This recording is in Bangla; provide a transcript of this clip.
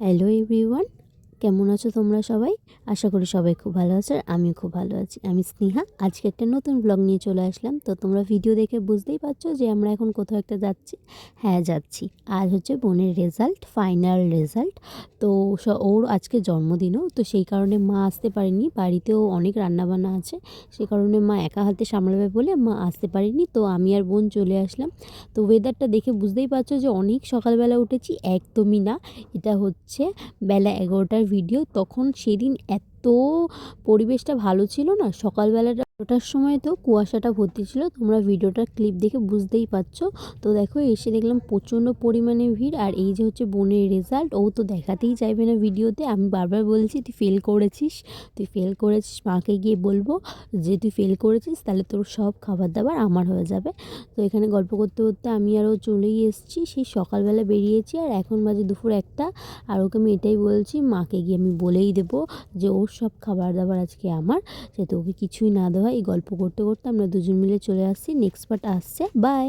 হ্যালো এভরিওয়ান, কেমন আছো তোমরা সবাই? আশা করি সবাই খুব ভালো আছো আর আমিও খুব ভালো আছি। আমি স্নেহা। আজকে একটা নতুন ব্লগ নিয়ে চলে আসলাম। তো তোমরা ভিডিও দেখে বুঝতেই পারছো যে আমরা এখন কোথাও একটা যাচ্ছি। হ্যাঁ, যাচ্ছি। আজ হচ্ছে বোনের রেজাল্ট, ফাইনাল রেজাল্ট। তো ওর আজকে জন্মদিনও, তো সেই কারণে মা আসতে পারেনি। বাড়িতেও অনেক রান্নাবান্না আছে, সে কারণে মা একা হাতে সামলাবে বলে মা আসতে পারেনি। তো আমি আর বোন চলে আসলাম। তো ওয়েদারটা দেখে বুঝতেই পারছো যে অনেক সকালবেলা উঠেছি, একদমই না। এটা হচ্ছে বেলা 11টার ভিডিও। তখন সেদিন এত পরিবেশটা ভালো ছিল না, সকালবেলাটা ওটার সময় তো কুয়াশাটা ভর্তি ছিল। তোমরা ভিডিওটার ক্লিপ দেখে বুঝতেই পারছো। তো দেখো, এসে দেখলাম প্রচণ্ড পরিমাণে ভিড়। আর এই যে হচ্ছে বোনের রেজাল্ট, ও তো দেখাতেই চাইবে না ভিডিওতে। আমি বারবার বলছি তুই ফেল করেছিস, তুই ফেল করেছিস, মাকে গিয়ে বলবো যে তুই ফেল করেছিস, তাহলে তোর সব খাবার দাবার আমার হয়ে যাবে। তো এখানে গল্প করতে করতে আমি আরও চলেই এসেছি। সেই সকালবেলা বেরিয়েছি আর এখন বাজে দুপুর 1টা। আর ওকে আমি এটাই বলছি, মাকে গিয়ে আমি বলেই দেবো যে ওর সব খাবার দাবার আজকে আমার, যাতে ওকে কিছুই না দেওয়া। এই গল্প করতে করতে আমরা দুজন মিলে চলে আসছি। নেক্সট পার্ট আসছে। বাই।